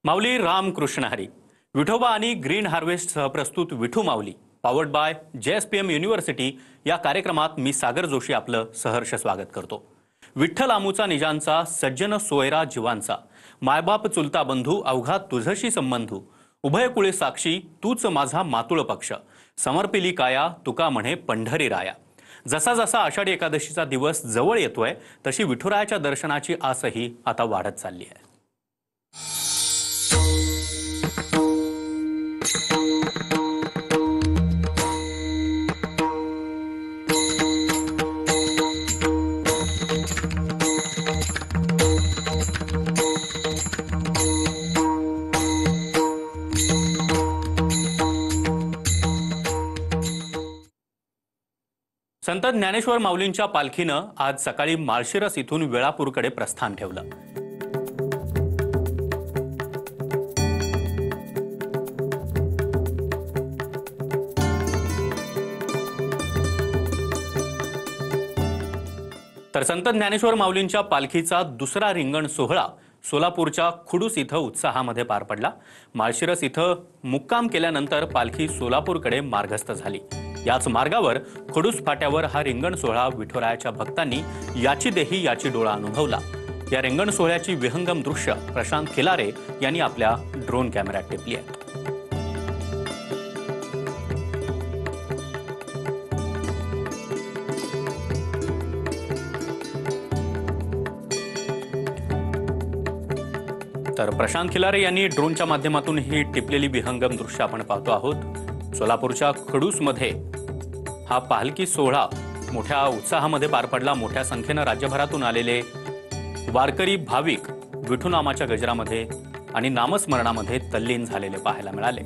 माऊली राम कृष्ण हरी. विठोबा आणि green harvest सहप्रस्तुत Vithu Mauli powered by JSPM university या कार्यक्रमात मी सागर जोशी आपलं सहर्ष स्वागत करतो. विठ्ठल आमूचा निजांचा सज्जन सोयरा जीवांचा मायबाप चुलता बंधू अवघा तुझशी संबंधू उभय कुळे साक्षी तूच माझा मातुळ पक्ष समर्पिली काया तुका म्हणे पंढरी राया. जसा जसा आषाढी एकादशीचा दिवस जवळ येतोय तशी विठुरायाच्या दर्शनाची आसही आता वाढत चालली आहे. संत ज्ञानेश्वर माऊलींच्या पालखीनं आज सकाळी माळशिरस इथून वेळापूरकडे प्रस्थान ठेवलं. तर संत ज्ञानेश्वर माऊलींच्या पालखीचा दुसरा रिंगण सोहळा सोलापूरच्या खुडूस इथं उत्साहामध्ये पार पडला. माळशिरस इथं मुक्काम केल्यानंतर पालखी सोलापूरकडे मार्गस्थ झाली. याच मार्गावर खुडूस फाट्यावर हा रिंगण सोहळा विठुरायाच्या भक्तांनी याची देही याची डोळा अनुभवला. या रिंगण सोहळ्याची विहंगम दृश्य प्रशांत खिलारे यांनी आपल्या ड्रोन कॅमेऱ्यात टिपली आहेत. तर प्रशांत खिलारे यांनी ड्रोनच्या माध्यमातून ही टिपलेली विहंगम दृश्य आपण पाहतो आहोत. सोलापूरच्या खडूसमध्ये हा पालखी सोहळा मोठ्या उत्साहामध्ये पार पडला. मोठ्या संख्येने राज्यभरातून आलेले वारकरी भाविक विठुनामाच्या गजरामध्ये आणि नामस्मरणामध्ये तल्लीन झालेले पाहायला मिळाले.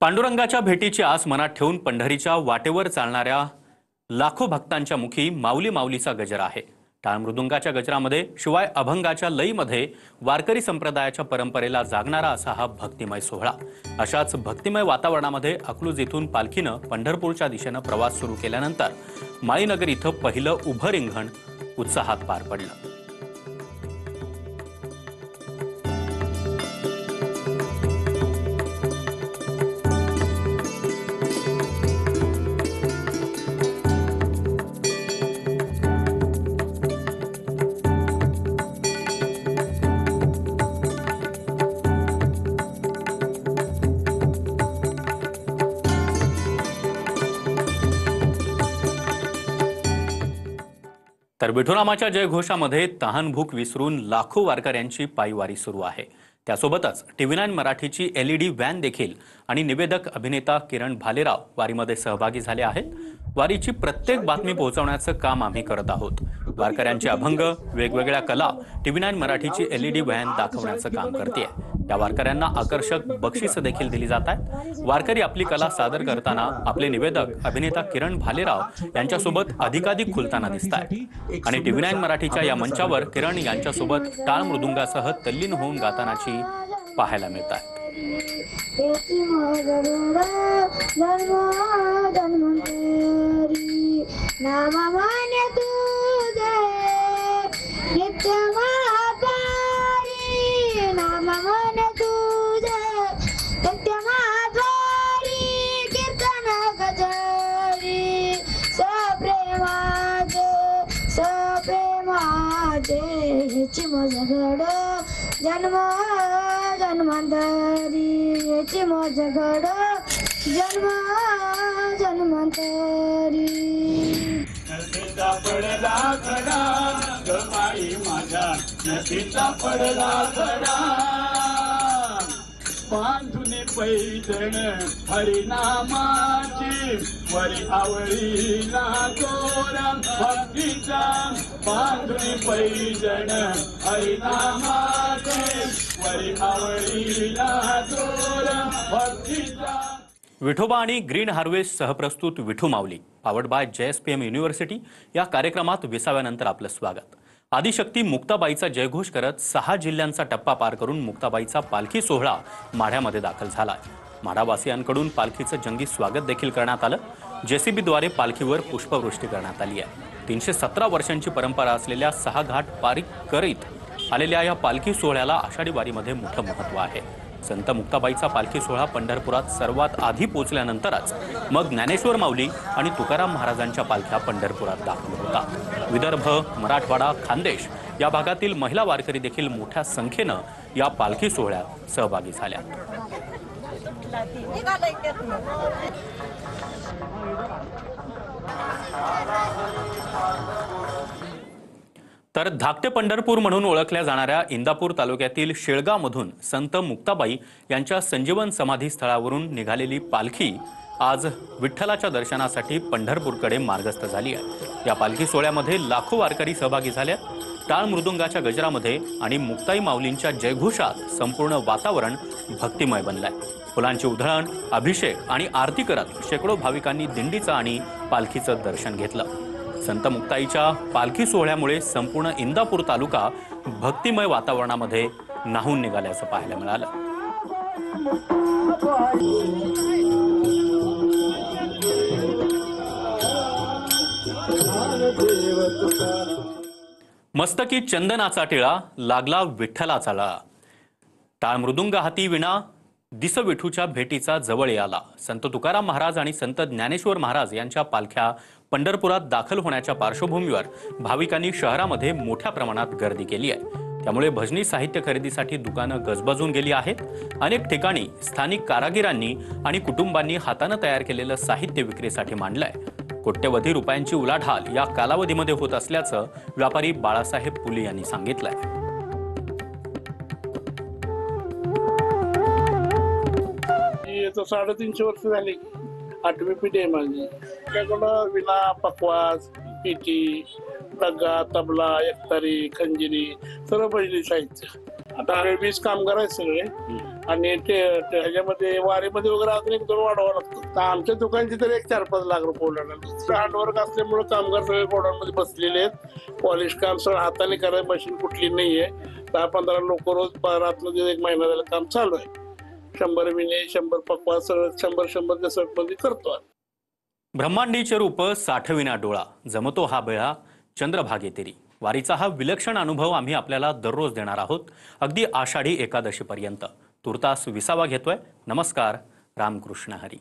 पांडुरंगाच्या भेटीची आस मनात ठेवून पंढरीच्या वाटेवर चालणाऱ्या लाखो भक्तांच्या मुखी माऊली माऊलीचा गजर आहे. टाळ मृदुंगाच्या गजरामध्ये शिवाय अभंगाच्या लईमध्ये वारकरी संप्रदायाच्या परंपरेला जागणारा असा हा भक्तिमय सोहळा. अशाच भक्तिमय वातावरणामध्ये अकलूज इथून पालखीनं पंढरपूरच्या दिशेनं प्रवास सुरू केल्यानंतर माळीनगर इथं पहिलं उभं रिंगण उत्साहात पार पडलं. तर विठुरामाच्या जयघोषामध्ये तहानभूक विसरून लाखो वारकऱ्यांची पायवारी सुरू आहे. त्यासोबतच TV9 मराठीची LED व्हॅन देखील आणि निवेदक अभिनेता किरण भालेराव वारीमध्ये सहभागी झाले आहेत. वारीची प्रत्येक बातमी पोहोचवण्याचं काम आम्ही करत आहोत. वारकऱ्यांचे अभंग, वेगवेगळ्या कला TV9 मराठीची LED व्हॅन दाखवण्याचं काम करते. त्या वारकऱ्यांना आकर्षक बक्षीस देखील दिली जात आहेत. वारकरी आपली कला सादर करताना आपले निवेदक अभिनेता किरण भालेराव यांच्यासोबत अधिकाधिक खुलताना दिसत आहेत आणि TV9 मराठीच्या या मंचावर किरण यांच्यासोबत टाळ मृदुंगासह तल्लीन होऊन गातानाची पाहायला मिळत आहे. जन्म जन्मांतरी याची मौज घड जन्म जन्मांतरी पडला खडा माझ्या नदीचा पडला खडा बांधून पैदण हरिनामाची वरी आवळीला दोरा भक्तीचा बांधून पैदण हरिनामाची वरी आवळीला दोरा भक्तीचा. विठोबा आणि ग्रीन हार्वेस्ट सहप्रस्तुत Vithu Mauli powered by JSPM university या कार्यक्रमात विसाव्यानंतर आपलं स्वागत. आदिशक्ती मुक्ताबाईचा जयघोष करत 6 जिल्ह्यांचा टप्पा पार करून मुक्ताबाईचा पालखी सोहळा माढ्यामध्ये दाखल झाला. माढावासियांकडून पालखीचं जंगी स्वागत देखील करण्यात आलं. JCBद्वारे पालखीवर पुष्पवृष्टी करण्यात आली आहे. 317 वर्षांची परंपरा असलेल्या 6 घाट पारिक करीत आलेल्या या पालखी सोहळ्याला आषाढी वारीमध्ये मोठं महत्त्व आहे. संत मुक्ताबाईचा पालखी सोहळा पंढरपुरात सर्वात आधी पोहोचल्यानंतरच मग ज्ञानेश्वर माऊली आणि तुकाराम महाराजांच्या पालख्या पंढरपुरात दाखल होतात. विदर्भ, मराठवाडा, खानदेश या भागातील महिला वारकरी देखील मोठ्या संख्येनं या पालखी सोहळ्यात सहभागी झाल्या. तर धाकटे पंढरपूर म्हणून ओळखल्या जाणाऱ्या इंदापूर तालुक्यातील शेळगावमधून संत मुक्ताबाई यांच्या संजीवन समाधी स्थळावरून निघालेली पालखी आज विठ्ठलाच्या दर्शनासाठी पंढरपूरकडे मार्गस्थ झाली आहे. या पालखी सोहळ्यामध्ये लाखो वारकरी सहभागी झाले. टाळ मृदुंगाच्या गजरामध्ये आणि मुक्ताई माऊलींच्या जयघोषात संपूर्ण वातावरण भक्तिमय बनलंय. फुलांची उधळण, अभिषेक आणि आरती करत शेकडो भाविकांनी दिंडीचं आणि पालखीचं दर्शन घेतलं. संत मुक्ताईच्या पालखी सोहळ्यामुळे संपूर्ण इंदापूर तालुका भक्तिमय वातावरणामध्ये न्हाऊन निघाल्याचं पाहायला मिळालं. मस्तकी चंदनाचा टिळा लागला विठ्ठलाचा लळा. टाळ मृदुंग हाती विणा दिस विठूच्या भेटीचा जवळ आला. संत तुकाराम महाराज आणि संत ज्ञानेश्वर महाराज यांच्या पालख्या पंढरपुरात दाखल होण्याच्या पार्श्वभूमीवर भाविकांनी शहरामध्ये मोठ्या प्रमाणात गर्दी केली आहे. त्यामुळे भजनी साहित्य खरेदीसाठी दुकानं गजबजून गेली आहेत. अनेक ठिकाणी स्थानिक कारागिरांनी आणि कुटुंबांनी हातानं तयार केलेलं साहित्य विक्रीसाठी मांडलंय. कोट्यवधी रुपयांची उलाढाल या कालावधीमध्ये होत असल्याचं व्यापारी बाळासाहेब पुले यांनी सांगितलंय. तो 350 वर्ष झाली. 8वी पिढी आहे माझी. त्याकडं विना, पकवाज, पेटी, डग्गा, तबला, एकतारी, खंजिरी सर्व भजनी साहित्य. आता 20 कामगार आहेत सगळे आणि ह्याच्यामध्ये वारीमध्ये वगैरे अजून 1-2 वाढवावं लागतं. तर आमच्या दुकानची तर 4-5 लाख रुपये उलाढाल. हँडवर्क असल्यामुळे कामगार सगळे गोडाऊनमध्ये बसलेले आहेत. पॉलिश काम सगळं हाताने करायला मशीन कुठली नाहीये. 10-15 लोक रोज रातमध्ये 1 महिना झाला काम चालू आहे. 100 विणे, 100 पकवाज, 100 गसटमध्ये करतो. ब्रह्मांडीचे रूप साठविना डोळा, जमतो हा बेळा चंद्रभागे तेरी. वारीचा हा विलक्षण अनुभव आम्ही आपल्याला दररोज देणार आहोत, अगदी आषाढी एकादशीपर्यंत. तुर्तास विसावा घेतोय. नमस्कार. रामकृष्ण हरी.